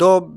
2